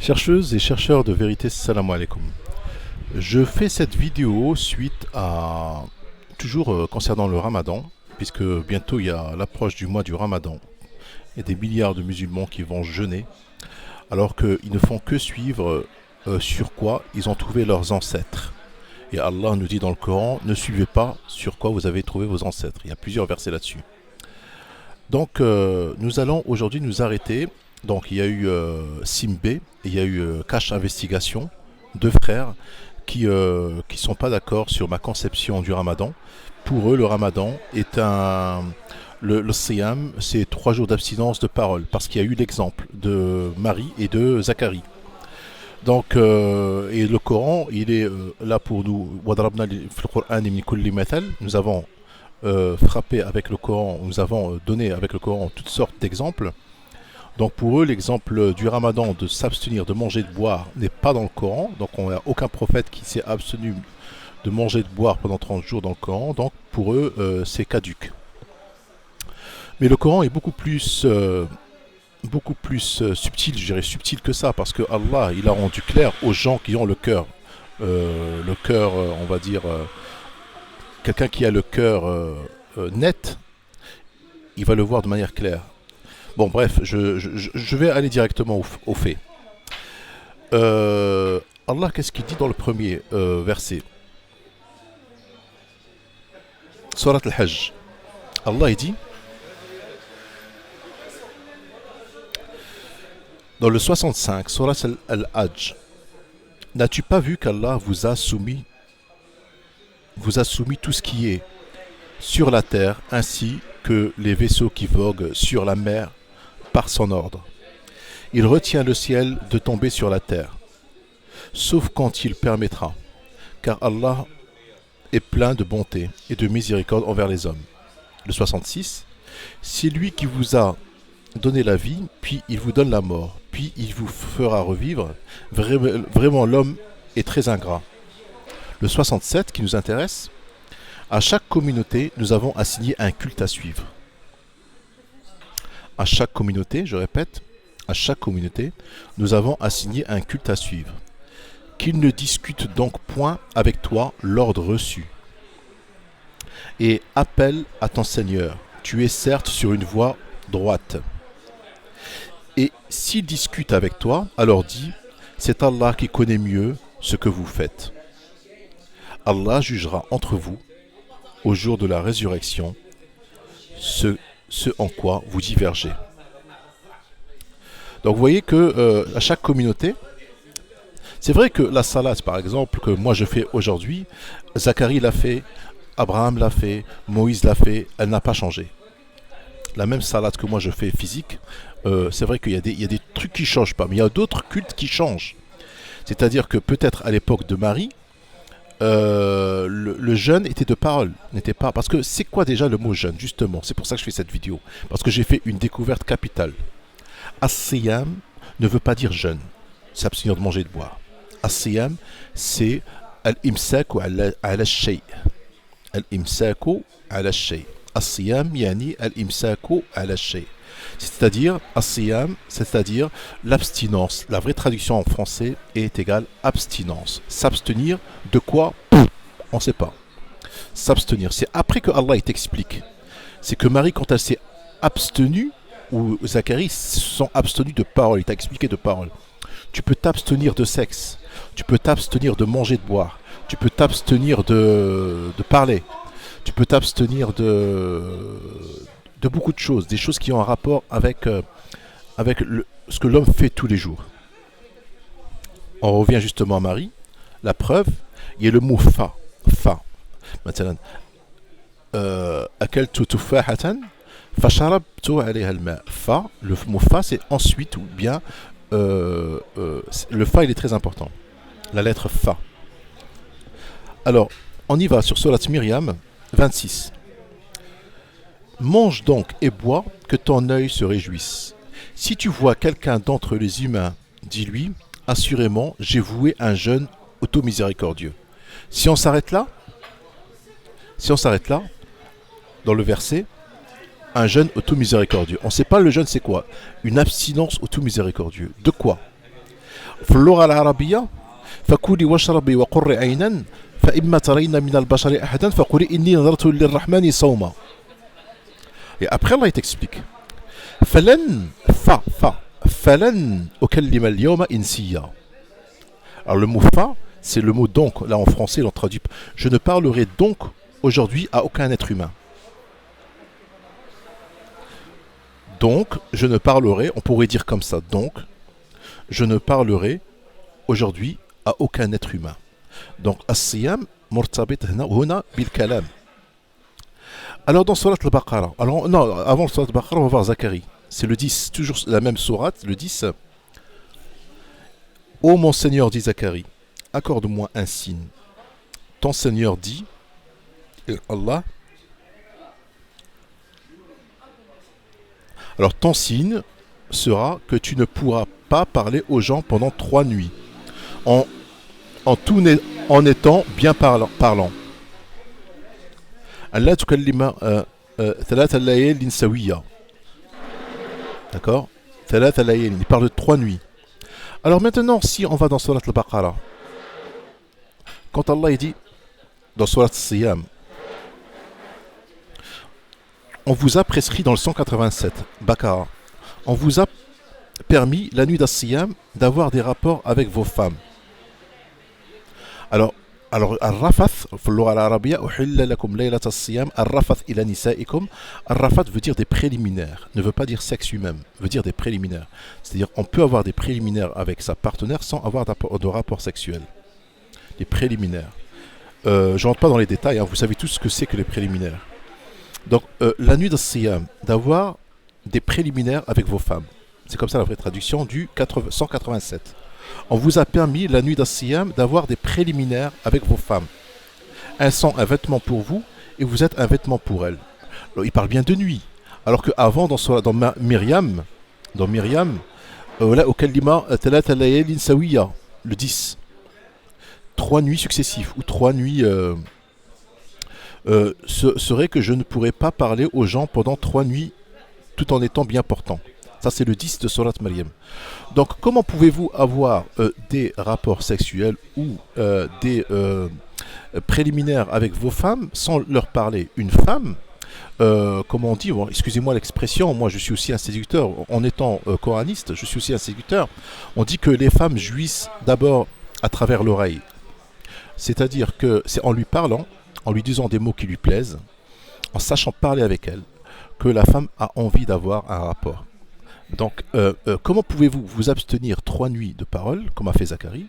Chercheuses et chercheurs de vérité, salam alaikum. Je fais cette vidéo suite à toujours concernant le Ramadan, puisque bientôt il y a l'approche du mois du Ramadan et des milliards de musulmans qui vont jeûner, alors qu'ils ne font que suivre sur quoi ils ont trouvé leurs ancêtres. Et Allah nous dit dans le Coran, ne suivez pas sur quoi vous avez trouvé vos ancêtres. Il y a plusieurs versets là-dessus. Donc nous allons aujourd'hui nous arrêter. Donc il y a eu Simbe et il y a eu Cache Investigation, deux frères qui sont pas d'accord sur ma conception du Ramadan. Pour eux, le Ramadan est le Siyam, c'est 3 jours d'abstinence de parole, parce qu'il y a eu l'exemple de Marie et de Zacharie. Donc, et le Coran, il est là pour nous. Nous avons frappé avec le Coran, nous avons donné avec le Coran toutes sortes d'exemples. Donc pour eux, l'exemple du Ramadan de s'abstenir de manger et de boire n'est pas dans le Coran. Donc on n'a aucun prophète qui s'est abstenu de manger et de boire pendant 30 jours dans le Coran. Donc pour eux, c'est caduc. Mais le Coran est beaucoup plus subtil, je dirais subtil que ça, parce que Allah, il a rendu clair aux gens qui ont le cœur, on va dire, quelqu'un qui a le cœur net, il va le voir de manière claire. Bon, bref, je vais aller directement au fait. Allah, qu'est-ce qu'il dit dans le premier verset? Surat al-Hajj. Allah, il dit, dans le 65, Surat al-Hajj, n'as-tu pas vu qu'Allah vous a soumis tout ce qui est sur la terre, ainsi que les vaisseaux qui voguent sur la mer par son ordre. Il retient le ciel de tomber sur la terre, sauf quand il permettra, car Allah est plein de bonté et de miséricorde envers les hommes. Le 66, c'est lui qui vous a donné la vie, puis il vous donne la mort, puis il vous fera revivre. Vraiment, l'homme est très ingrat. Le 67, qui nous intéresse, à chaque communauté, nous avons assigné un culte à suivre. À chaque communauté, je répète, à chaque communauté, nous avons assigné un culte à suivre. Qu'il ne discute donc point avec toi l'ordre reçu. Et appelle à ton Seigneur. Tu es certes sur une voie droite. Et s'il discute avec toi, alors dis, c'est Allah qui connaît mieux ce que vous faites. Allah jugera entre vous, au jour de la résurrection, ce en quoi vous divergez. Donc vous voyez que à chaque communauté, c'est vrai que la salade par exemple que moi je fais aujourd'hui, Zacharie l'a fait, Abraham l'a fait, Moïse l'a fait, elle n'a pas changé. La même salade que moi je fais physique, c'est vrai qu'il y a des trucs qui ne changent pas, mais il y a d'autres cultes qui changent. C'est-à-dire que peut-être à l'époque de Marie, le jeûne était de parole, n'était pas. Parce que c'est quoi déjà le mot jeûne, justement? C'est pour ça que je fais cette vidéo. Parce que j'ai fait une découverte capitale. As-siyam ne veut pas dire jeûne, s'abstenir de manger et de boire. As-siyam, c'est al-imsaku ala shay. Al-imsaku ala shay. As-siyam yani al-imsaku ala shay. C'est-à-dire, as-siyam, c'est-à-dire l'abstinence. La vraie traduction en français est égale abstinence. S'abstenir de quoi? On ne sait pas. S'abstenir. C'est après que Allah t'explique. C'est que Marie, quand elle s'est abstenue, ou Zacharie se sont abstenus de parole. Il t'a expliqué de parole. Tu peux t'abstenir de sexe. Tu peux t'abstenir de manger, de boire. Tu peux t'abstenir de parler. Tu peux t'abstenir de beaucoup de choses, des choses qui ont un rapport avec ce que l'homme fait tous les jours. On revient justement à Marie. La preuve, il y a le mot fa. Fa. Maintenant, akaltu tufahatan fasharabtu alayha alma. Fa, le mot fa, c'est ensuite ou bien le fa, il est très important. La lettre fa. Alors, on y va sur Surat Myriam 26. Mange donc et bois, que ton œil se réjouisse. Si tu vois quelqu'un d'entre les humains, dis-lui, assurément, j'ai voué un jeûne automiséricordieux. Si on s'arrête là, dans le verset, un jeûne automiséricordieux. On ne sait pas le jeûne c'est quoi. Une abstinence automiséricordieux. De quoi? في اللغة العربية فكلي واشربي وقري عينا فإما ترين من البشر أحدا فقولي إني نظرت للرحمن صوما. Et après Allah il t'explique. فلن فلن أكلم اليوم إنسيا. Alors le mot fa, c'est le mot donc. Là en français, l'on traduit. Je ne parlerai donc aujourd'hui à aucun être humain. Donc, je ne parlerai, on pourrait dire comme ça, donc, je ne parlerai aujourd'hui à aucun être humain. Donc, as-siyam murtabit huna bil kalam. Alors, dans Surat al-Baqarah, alors, non, avant Surat al-Baqarah, on va voir Zacharie. C'est le 10, toujours la même sourate, le 10. Ô mon Seigneur, dit Zacharie, accorde-moi un signe. Ton Seigneur dit, Allah, alors ton signe sera que tu ne pourras pas parler aux gens pendant 3 nuits, en étant bien parlant. Allah tukallima thalatha layalin sawiya. D'accord? Thalatha layalin, il parle de 3 nuits. Alors maintenant, si on va dans Surat al-Baqarah, quand Allah il dit, dans Surat al-Siyam, on vous a prescrit dans le 187, Baqarah, on vous a permis la nuit d'As-Siyam d'avoir des rapports avec vos femmes. Alors Al-Rafath, Al-Rafath ila nisaikum. Al-Rafath veut dire des préliminaires, ne veut pas dire sexe lui-même, veut dire des préliminaires. C'est-à-dire on peut avoir des préliminaires avec sa partenaire sans avoir de rapport sexuel. Des préliminaires. Je ne rentre pas dans les détails, hein, vous savez tous ce que c'est que les préliminaires. Donc, la nuit d'As-Siyam, d'avoir des préliminaires avec vos femmes. C'est comme ça la vraie traduction du 187. On vous a permis, la nuit d'As-Siyam, d'avoir des préliminaires avec vos femmes. Elles sont un vêtement pour vous et vous êtes un vêtement pour elles. Alors, il parle bien de nuit. Alors qu'avant, dans Myriam, le 10, 3 nuits successives ou 3 nuits... serait que je ne pourrais pas parler aux gens pendant 3 nuits tout en étant bien portant. Ça c'est le 10 de Surat Maryam. Donc comment pouvez-vous avoir des rapports sexuels ou des préliminaires avec vos femmes sans leur parler? Une femme, comment on dit, bon, excusez-moi l'expression, moi je suis aussi un séducteur, en étant coraniste, je suis aussi un séducteur. On dit que les femmes jouissent d'abord à travers l'oreille. C'est-à-dire que c'est en lui parlant, en lui disant des mots qui lui plaisent, en sachant parler avec elle, que la femme a envie d'avoir un rapport. Donc, comment pouvez-vous vous abstenir 3 nuits de parole, comme a fait Zacharie,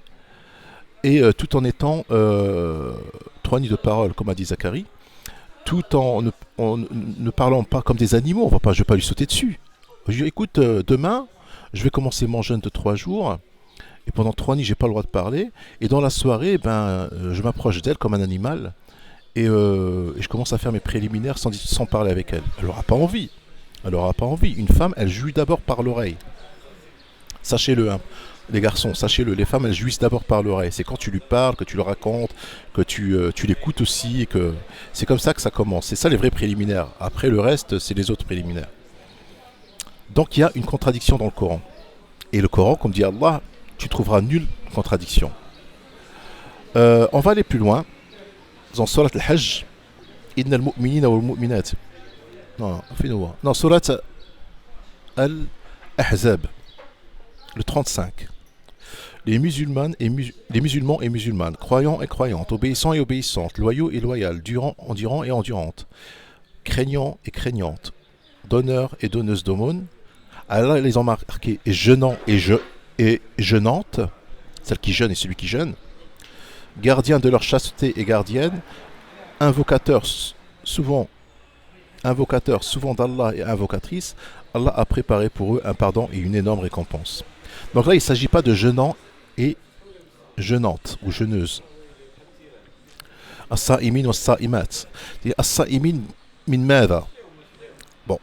et tout en étant 3 nuits de parole, comme a dit Zacharie, tout en ne parlant pas comme des animaux, je ne vais pas lui sauter dessus. Je lui dis, écoute, demain, je vais commencer mon jeûne de 3 jours, et pendant 3 nuits, j'ai pas le droit de parler, et dans la soirée, je m'approche d'elle comme un animal, et je commence à faire mes préliminaires sans parler avec elle. Elle n'aura pas envie. Une femme, elle jouit d'abord par l'oreille. Sachez-le, hein. Les garçons, sachez-le, les femmes, elles jouissent d'abord par l'oreille. C'est quand tu lui parles, que tu le racontes, que tu l'écoutes aussi, et que c'est comme ça que ça commence. C'est ça les vrais préliminaires. Après, le reste, c'est les autres préliminaires. Donc, il y a une contradiction dans le Coran. Et le Coran, comme dit Allah, tu trouveras nulle contradiction. On va aller plus loin. Dans Surat al-Hajj, Inna al-mu'minina wal-mu'minat. Non, Surat al-Ahzab, le 35. Les musulmans et musulmanes, croyants et croyantes, obéissants et obéissantes, loyaux et loyales, endurants et endurantes, craignants et craignantes, donneurs et donneuses d'aumône, Allah les a marqués jeûnants et jeûnantes, celle qui jeûne et celui qui jeûne, gardiens de leur chasteté et gardiennes, invocateurs souvent d'Allah et invocatrices, Allah a préparé pour eux un pardon et une énorme récompense. Donc là, il ne s'agit pas de jeûnants et jeûnantes ou jeûneuses. As-sa'imin was-sa'imat. As-sa'imin min madha. Bon,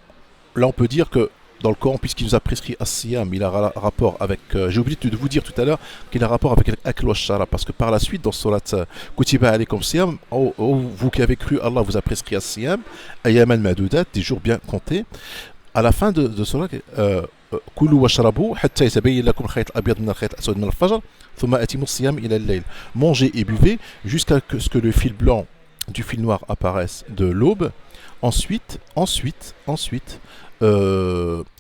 là on peut dire que dans le Coran, puisqu'il nous a prescrit As-Siyam, il a rapport avec... j'ai oublié de vous dire tout à l'heure qu'il a rapport avec Akl wa Shara, parce que par la suite, dans Surat Kutiba alaykum Siyam, vous qui avez cru, Allah vous a prescrit As-Siyam, Ayyaman Madoudat, des jours bien comptés. À la fin de Surat, كلوا واشربوا حتى يتبين لكم الخيط الأبيض من الخيط الأسود من الفجر ثم أتموا الصيام إلى الليل. Mangez et buvez jusqu'à ce que le fil blanc du fil noir apparaisse de l'aube. Ensuite,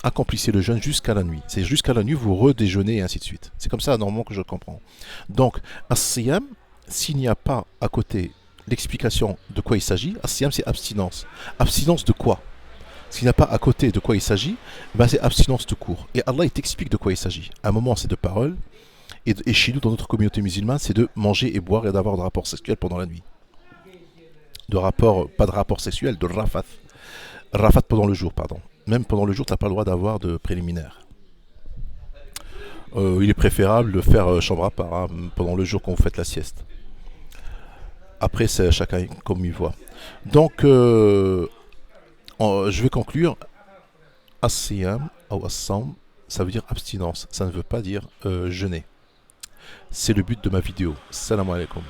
accomplissez le jeûne jusqu'à la nuit. C'est jusqu'à la nuit, vous redéjeunez et ainsi de suite. C'est comme ça normalement que je comprends. Donc, as-siyam, s'il n'y a pas à côté l'explication de quoi il s'agit, as-siyam c'est abstinence. Abstinence de quoi? S'il n'y a pas à côté de quoi il s'agit, ben c'est abstinence tout court. Et Allah il t'explique de quoi il s'agit. À un moment c'est de parole, et chez nous dans notre communauté musulmane c'est de manger et boire et d'avoir des rapports sexuels pendant la nuit. Pas de rapport sexuel, de rafat. Rafat pendant le jour, pardon. Même pendant le jour, tu n'as pas le droit d'avoir de préliminaire. Il est préférable de faire chambre à part pendant le jour quand vous faites la sieste. Après, c'est chacun comme il voit. Donc, je vais conclure. As-siyam ou as-sam, ça veut dire abstinence. Ça ne veut pas dire jeûner. C'est le but de ma vidéo. Salam alaikum.